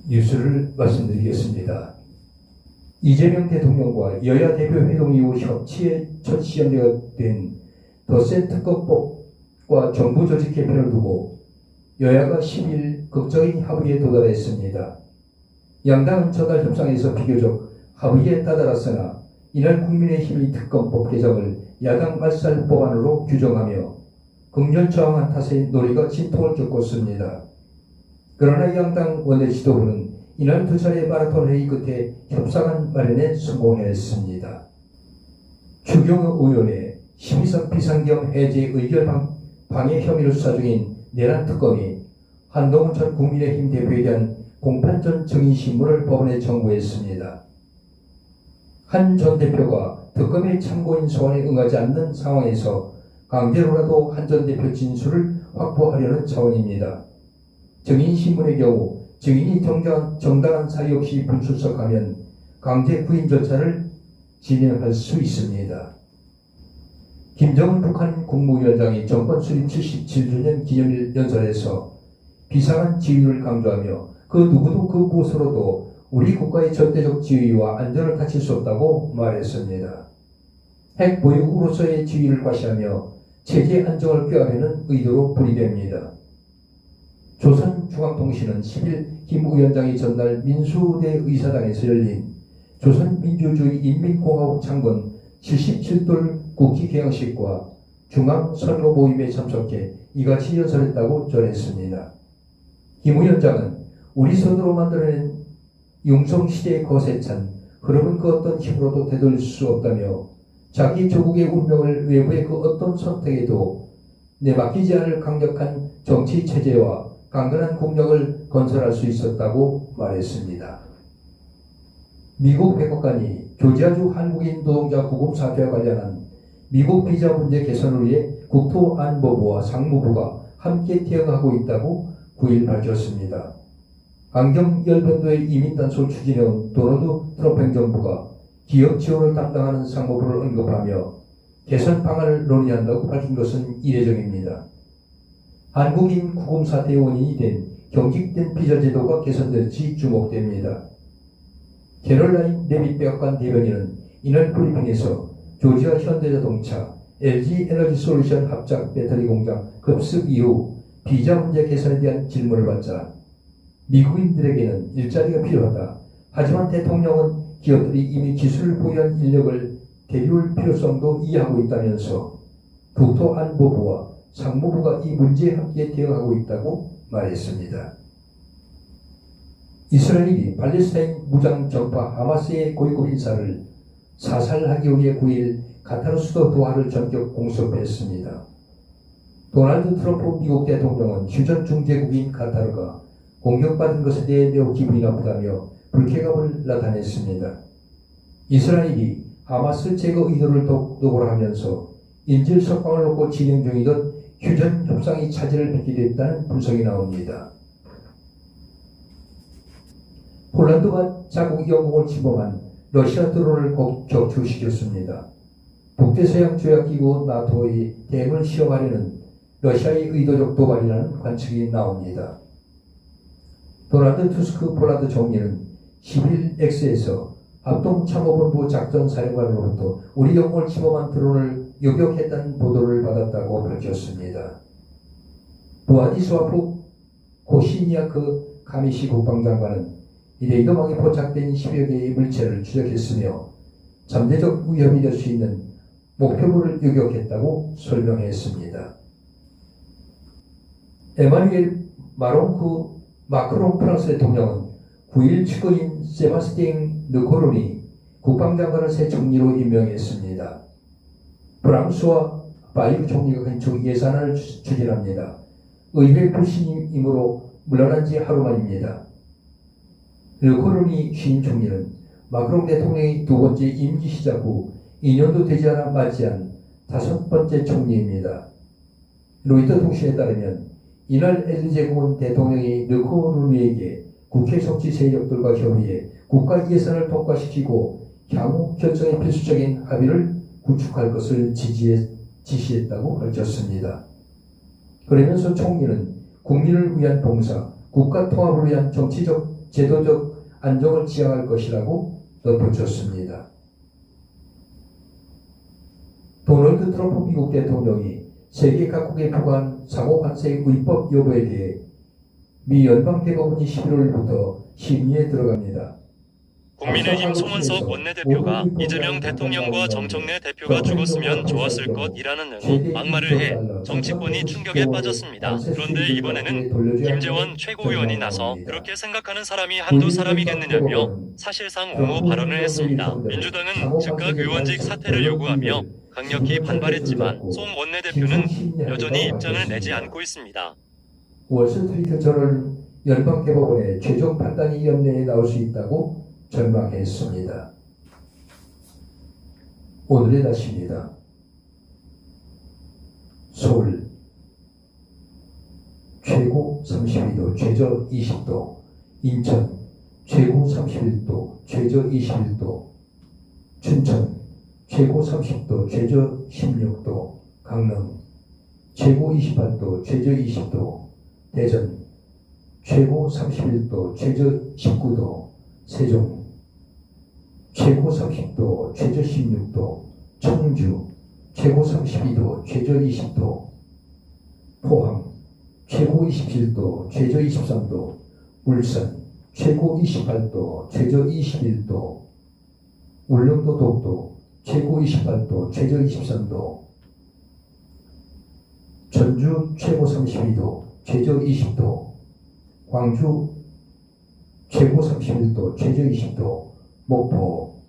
뉴스를 말씀드리겠습니다. 이재명 대통령과 여야 대표 회동 이후 협치의 첫 시험대가 된 덧세 특검법과 정부 조직 개편을 두고 여야가 10일 극적인 합의에 도달했습니다. 양당은 전날 협상에서 비교적 합의에 따라서나 이날 국민의힘이 특검법 개정을 야당 말살 법안으로 규정하며 극렬 저항한 탓에 논의가 진통을 겪었습니다. 그러나 양당 원내 지도부는 이날 두 차례 마라톤 회의 끝에 협상안 마련에 성공했습니다. 추경호 의원의 12석 비상경 해제 의결 방해 혐의로 수사 중인 내란 특검이 한동훈 전 국민의힘 대표에 대한 공판 전 증인신문을 법원에 청구했습니다. 한 전 대표가 특검의 참고인 소환에 응하지 않는 상황에서 강제로라도 한 전 대표 진술을 확보하려는 차원입니다. 증인신문의 경우 증인이 정당한 사유 없이 불출석하면 강제 구인 절차를 진행할 수 있습니다. 김정은 북한 국무위원장이 정권 수립 77주년 기념일 연설에서 비상한 지위를 강조하며 그 누구도 그 무엇으로도 우리 국가의 절대적 지위와 안전을 다칠 수 없다고 말했습니다. 핵 보유국으로서의 지위를 과시하며 체제 안정을 꾀하려는 의도로 분리됩니다. 조선중앙통신은 10일 김 위원장이 전날 민수대 의사당에서 열린 조선민주주의인민공화국 창건 77돌 국기 개항식과 중앙선거 모임에 참석해 이같이 연설했다고 전했습니다. 김 위원장은 우리 손으로 만들어낸 융성시대의 거세에 찬 흐름은 그 어떤 힘으로도 되돌릴 수 없다며 자기 조국의 운명을 외부의 그 어떤 선택에도 내맡기지 않을 강력한 정치체제와 강건한 국력을 건설할 수 있었다고 말했습니다. 미국 백악관이 조지아주 한국인 노동자 구금 사태와 관련한 미국 비자 문제 개선을 위해 국토안보부와 상무부가 함께 대응하고 있다고 9일 밝혔습니다. 안경열변도의 이민단속을 추진해온 도널드 트럼프 행정부가 기업 지원을 담당하는 상무부를 언급하며 개선 방안을 논의한다고 밝힌 것은 이례적입니다. 한국인 구금 사태의 원인이 된 경직된 비자 제도가 개선될지 주목됩니다. 캐롤라인 레빗 백악관 대변인은 이날 브리핑에서 조지아 현대자동차, LG 에너지솔루션 합작 배터리 공장 급습 이후 비자 문제 개선에 대한 질문을 받자 미국인들에게는 일자리가 필요하다. 하지만 대통령은 기업들이 이미 기술을 보유한 인력을 데려올 필요성도 이해하고 있다면서 국토안보부와 상무부가 이 문제에 함께 대응하고 있다고 말했습니다. 이스라엘이 팔레스타인 무장 정파 하마스의 고위급 인사를 사살하기 위해 9일 카타르 수도 도하를 전격 공습했습니다. 도널드 트럼프 미국 대통령은 휴전 중재국인 카타르가 공격받은 것에 대해 매우 기분이 나쁘다며 불쾌감을 나타냈습니다. 이스라엘이 하마스 제거 의도를 독보를 하면서 인질 석방을 놓고 진행 중이던 휴전 협상이 차질을 빚게 됐다는 분석이 나옵니다. 폴란드가 자국 영공을 침범한 러시아 드론을 격추시켰습니다. 북대서양 조약기구 나토의 대응을 시험하려는 러시아의 의도적 도발이라는 관측이 나옵니다. 도널드 투스크 폴란드 총리는 10일 X에서 합동참모본부 작전사령관으로부터 우리 영공을 침범한 드론을 요격했다는 보도를 받았다고 밝혔습니다. 부아디스와프 코시니아크 카미시 국방장관은 레이더망에 포착된 10여 개의 물체를 추적했으며 잠재적 위협이 될 수 있는 목표물을 요격했다고 설명했습니다. 에마누엘 마크롱 프랑스 대통령은 9일 측근인 세바스티앙 르코르니 국방장관을 새 총리로 임명했습니다. 프랑스와 바이브 총리가 건축 예산안을 추진합니다. 의회 불신임으로 물러난 지 하루 만입니다. 르코르니 신임 총리는 마크롱 대통령의 두 번째 임기 시작 후 2년도 되지 않아 맞이한 5번째 총리입니다. 로이터 통신에 따르면 이날 엘리제공은 대통령이 르코르니에게 국회 정치 세력들과 협의해 국가 예산을 통과시키고 향후 결정에 필수적인 합의를 구축할 것을 지시했다고 밝혔습니다. 그러면서 총리는 국민을 위한 봉사, 국가 통합을 위한 정치적 제도적 안정을 지향할 것이라고 덧붙였습니다. 도널드 트럼프 미국 대통령이 세계 각국에 부과한 상호 관세의 위법 여부에 대해 미 연방대법원이 11월부터 심의에 들어갑니다. 국민의힘 송원석 원내대표가 이재명 대통령과 정청래 대표가 죽었으면 좋았을 것이라는 의미 막말을 해 정치권이 충격에 빠졌습니다. 그런데 이번에는 김재원 최고위원이 나서 그렇게 생각하는 사람이 한두 사람이겠느냐며 사실상 옹호 발언을 했습니다. 민주당은 즉각 의원직 사퇴를 요구하며 강력히 반발했지만 송 원내대표는 여전히 입장을 내지 않고 있습니다. 월스트리트 저널 연방대법원의 최종 판단이 연내에 나올 수 있다고 전망했습니다. 오늘의 날씨입니다. 서울 최고 32도, 최저 20도, 인천 최고 31도, 최저 21도, 춘천 최고 30도, 최저 16도, 강릉 최고 28도, 최저 20도, 대전 최고 31도, 최저 19도, 세종 최고 30도, 최저 16도, 청주 최고 32도, 최저 20도, 포항 최고 27도, 최저 23도, 울산 최고 28도, 최저 21도, 울릉도 독도 최고 28도, 최저 23도, 전주 최고 32도, 최저 20도, 광주 최고 31도, 최저 20도, 목포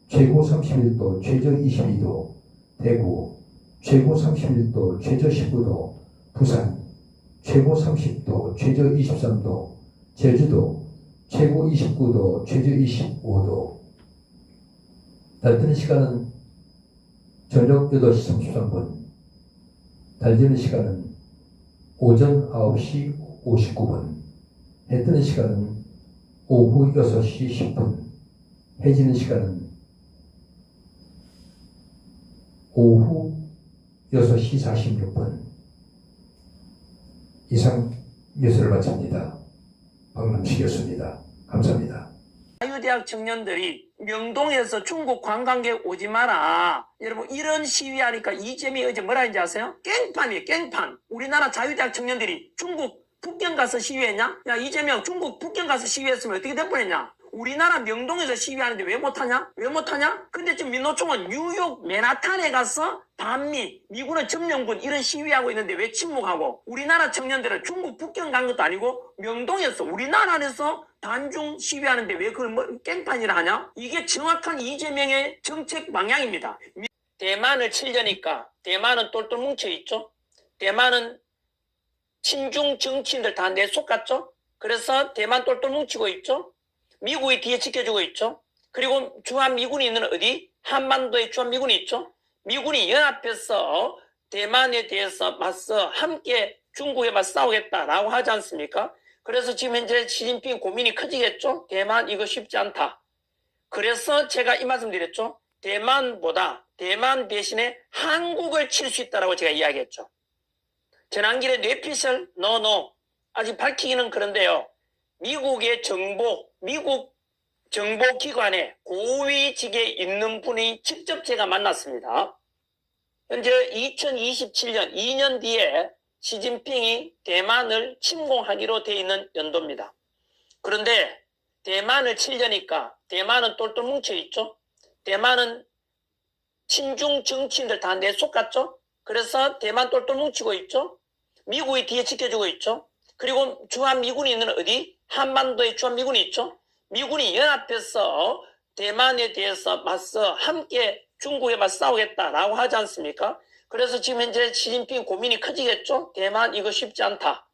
최고 31도, 최저 22도, 대구 최고 31도, 최저 19도, 부산 최고 30도, 최저 23도, 제주도 최고 29도, 최저 25도. 달 뜨는 시간은 저녁 8시 33분, 달 지는 시간은 오전 9시 59분, 해 뜨는 시간은 오후 6시 10분, 해 지는 시간은 오후 6시 46분. 이상 뉴스를 마칩니다. 박남식이었습니다. 감사합니다. 자유대학 청년들이 명동에서 중국 관광객 오지 마라. 여러분 이런 시위하니까 이재명이 어제 뭐라 했는지 아세요? 깽판이에요, 깽판. 우리나라 자유대학 청년들이 중국 북경 가서 시위했냐? 야, 이재명 중국 북경 가서 시위했으면 어떻게 될 뻔했냐? 우리나라 명동에서 시위하는데 왜 못하냐? 왜 못하냐? 근데 지금 민노총은 뉴욕 맨하탄에 가서 반미, 미군의 점령군 이런 시위하고 있는데 왜 침묵하고, 우리나라 청년들은 중국 북경 간 것도 아니고 명동에서 우리나라 안에서 단중 시위하는데 왜 그걸 뭐 깽판이라 하냐? 이게 정확한 이재명의 정책 방향입니다. 대만을 치려니까 대만은 똘똘 뭉쳐있죠. 대만은 친중 정치인들 다 내속갔죠. 그래서 대만 똘똘 뭉치고 있죠. 미국이 뒤에 지켜주고 있죠. 그리고 주한미군이 있는 어디? 한반도에 주한미군이 있죠. 미군이 연합해서 대만에 대해서 맞서 함께 중국에 맞서 싸우겠다라고 하지 않습니까? 그래서 지금 현재 시진핑 고민이 커지겠죠. 대만 이거 쉽지 않다. 그래서 제가 이 말씀 드렸죠. 대만보다 대만 대신에 한국을 칠 수 있다라고 제가 이야기했죠. 전환길에 뇌피셜 노 아직 밝히기는 그런데요. 미국의 미국 정보기관의 고위직에 있는 분이 직접 제가 만났습니다. 현재 2027년 2년 뒤에 시진핑이 대만을 침공하기로 되어 있는 연도입니다. 그런데 대만을 치려니까 대만은 똘똘 뭉쳐있죠. 대만은 친중 정치인들 다 내속갔죠. 그래서 대만 똘똘 뭉치고 있죠. 미국이 뒤에 지켜주고 있죠. 그리고 주한미군이 있는 어디? 한반도에 주한미군이 있죠. 미군이 연합해서 대만에 대해서 맞서 함께 중국에 맞서 싸우겠다라고 하지 않습니까? 그래서 지금 현재 시진핑 고민이 커지겠죠. 대만 이거 쉽지 않다.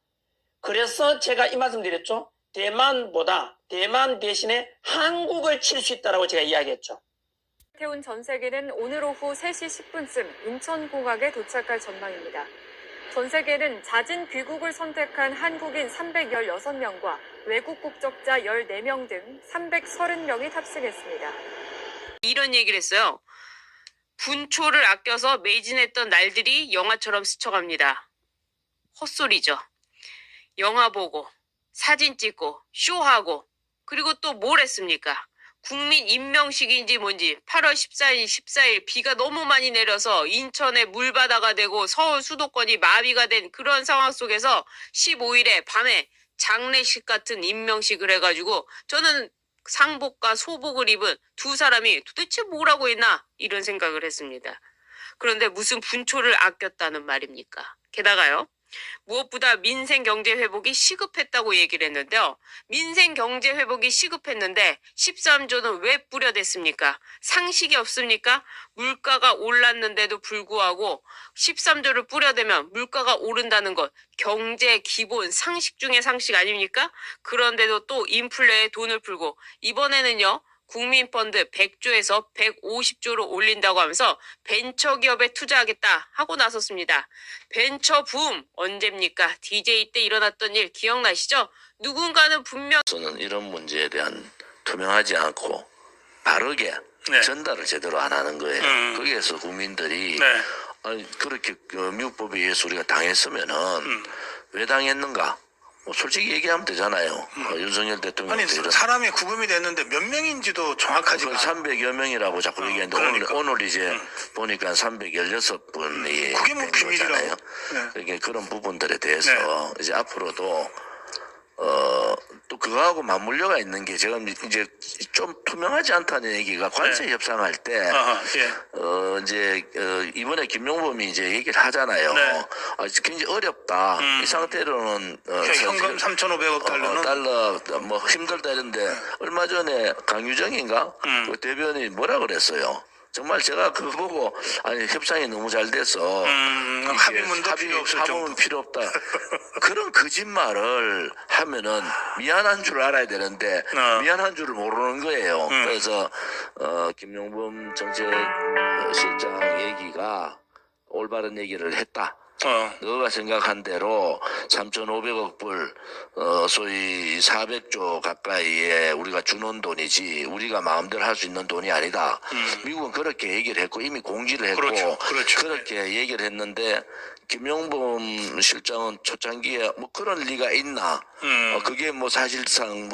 그래서 제가 이 말씀 드렸죠. 대만보다 대만 대신에 한국을 칠 수 있다라고 제가 이야기했죠. 태운 전 세계는 오늘 오후 3시 10분쯤 인천공항에 도착할 전망입니다. 전 세계는 잦은 귀국을 선택한 한국인 316명과 외국 국적자 14명 등 330명이 탑승했습니다. 이런 얘기를 했어요. 분초를 아껴서 매진했던 날들이 영화처럼 스쳐갑니다. 헛소리죠. 영화 보고 사진 찍고 쇼하고 그리고 또 뭘 했습니까? 국민 임명식인지 뭔지 8월 14일 비가 너무 많이 내려서 인천에 물바다가 되고 서울 수도권이 마비가 된 그런 상황 속에서 15일에 밤에 장례식 같은 임명식을 해가지고 저는 상복과 소복을 입은 두 사람이 도대체 뭐라고 했나 이런 생각을 했습니다. 그런데 무슨 분초를 아꼈다는 말입니까? 게다가요. 무엇보다 민생 경제 회복이 시급했다고 얘기를 했는데요. 민생 경제 회복이 시급했는데 13조는 왜 뿌려댔습니까? 상식이 없습니까? 물가가 올랐는데도 불구하고 13조를 뿌려대면 물가가 오른다는 것 경제 기본 상식 중의 상식 아닙니까? 그런데도 또 인플레에 돈을 풀고 이번에는요. 국민펀드 100조에서 150조로 올린다고 하면서 벤처기업에 투자하겠다 하고 나섰습니다. 벤처붐 언제입니까? DJ 때 일어났던 일 기억나시죠? 누군가는 분명 저는 이런 문제에 대한 투명하지 않고 바르게 네. 전달을 제대로 안 하는 거예요. 거기에서 국민들이 네. 아니, 그렇게 미국법에 의해서 우리가 당했으면은 왜 당했는가? 뭐 솔직히 얘기하면 되잖아요. 윤석열 대통령 아니 사람이 구금이 됐는데 몇 명인지도 정확하지가 않아요. 300여 명이라고 자꾸 얘기했는데 그러니까. 오늘 이제 보니까 316분이 그게 뭐 비밀이라고. 네. 그러니까 그런 부분들에 대해서 이제 앞으로도 또 그거하고 맞물려가 있는 게 제가 이제 좀 투명하지 않다는 얘기가 관세 협상할 때 아하, 예. 이제 이번에 김용범이 이제 얘기를 하잖아요. 네. 굉장히 어렵다. 이 상태로는 현금 3,500억 달러는 달러 뭐 힘들다 이런데 얼마 전에 강유정인가 그 대변인이 뭐라 그랬어요. 정말 제가 그거 보고 아니 협상이 너무 잘 돼서 합의문도 필요 없을 정도. 합의문 필요 없다. 그런 거짓말을 하면은 미안한 줄 알아야 되는데 미안한 줄을 모르는 거예요. 그래서 김용범 정책실장 얘기가 올바른 얘기를 했다. 너가 생각한 대로 3,500억 불, 소위 400조 가까이에 우리가 주는 돈이지, 우리가 마음대로 할 수 있는 돈이 아니다. 미국은 그렇게 얘기를 했고, 이미 공지를 했고, 그렇죠. 그렇게 얘기를 했는데, 김용범 실장은 초창기에 뭐 그런 리가 있나? 그게 뭐 사실상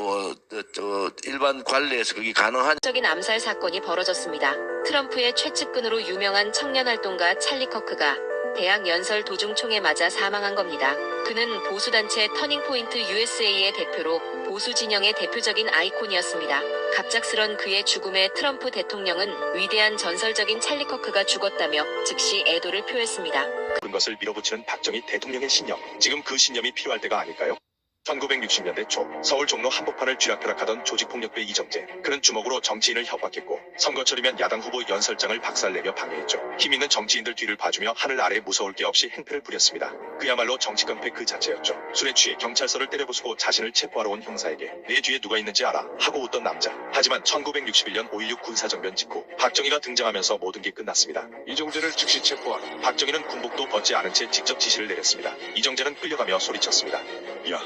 일반 관례에서 그게 가능한 적인 암살 사건이 벌어졌습니다. 트럼프의 최측근으로 유명한 청년활동가 찰리 커크가 대학 연설 도중 총에 맞아 사망한 겁니다. 그는 보수단체 터닝포인트 USA의 대표로 보수 진영의 대표적인 아이콘이었습니다. 갑작스런 그의 죽음에 트럼프 대통령은 위대한 전설적인 찰리 커크가 죽었다며 즉시 애도를 표했습니다. 그런 것을 밀어붙이는 박정희 대통령의 신념. 지금 그 신념이 필요할 때가 아닐까요? 1960년대 초 서울 종로 한복판을 쥐락펴락하던 조직폭력배 이정재. 그는 주먹으로 정치인을 협박했고 선거철이면 야당 후보 연설장을 박살내며 방해했죠. 힘있는 정치인들 뒤를 봐주며 하늘 아래 무서울 게 없이 행패를 부렸습니다. 그야말로 정치 깡패 그 자체였죠. 술에 취해 경찰서를 때려부수고 자신을 체포하러 온 형사에게 내 뒤에 누가 있는지 알아 하고 웃던 남자. 하지만 1961년 5.16 군사정변 직후 박정희가 등장하면서 모든 게 끝났습니다. 이정재를 즉시 체포하라. 박정희는 군복도 벗지 않은 채 직접 지시를 내렸습니다. 이정재는 끌려가며 소리쳤습니다. 야,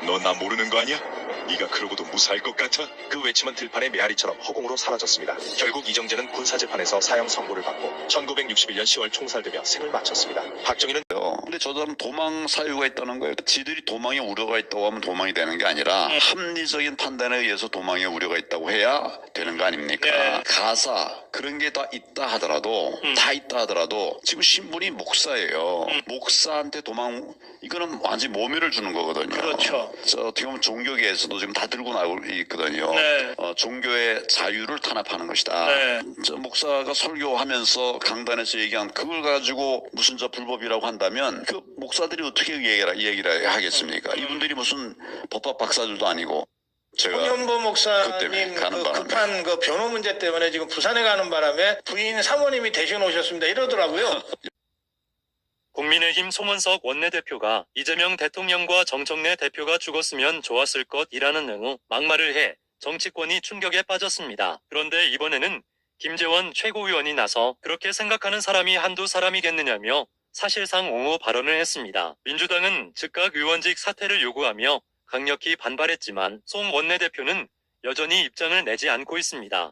너 나 모르는 거 아니야? 네가 그러고도 무사할 것 같아? 그 외침은 들판의 메아리처럼 허공으로 사라졌습니다. 결국 이정재는 군사재판에서 사형 선고를 받고 1961년 10월 총살되며 생을 마쳤습니다. 박정희는 근데 저 사람 도망 사유가 있다는 거예요. 지들이 도망의 우려가 있다고 하면 도망이 되는 게 아니라 합리적인 판단에 의해서 도망의 우려가 있다고 해야 되는 거 아닙니까? 네. 가사 그런 게 다 있다 하더라도 지금 신분이 목사예요. 목사한테 도망 이거는 완전히 모멸을 주는 거거든요. 그렇죠. 어떻게 보면 종교계에서도 지금 다 들고 나오고 있거든요. 네. 종교의 자유를 탄압하는 것이다. 네. 목사가 설교하면서 강단에서 얘기한 그걸 가지고 무슨 불법이라고 한다면 그 목사들이 어떻게 얘기를 하겠습니까? 이분들이 무슨 법학 박사들도 아니고. 제가 홍현보 목사님 가는 바람에. 급한 그 변호 문제 때문에 지금 부산에 가는 바람에 부인 사모님이 대신 오셨습니다. 이러더라고요. 국민의힘 송원석 원내대표가 이재명 대통령과 정청래 대표가 죽었으면 좋았을 것이라는 내용 막말을 해 정치권이 충격에 빠졌습니다. 그런데 이번에는 김재원 최고위원이 나서 그렇게 생각하는 사람이 한두 사람이겠느냐며 사실상 옹호 발언을 했습니다. 민주당은 즉각 의원직 사퇴를 요구하며 강력히 반발했지만 송 원내대표는 여전히 입장을 내지 않고 있습니다.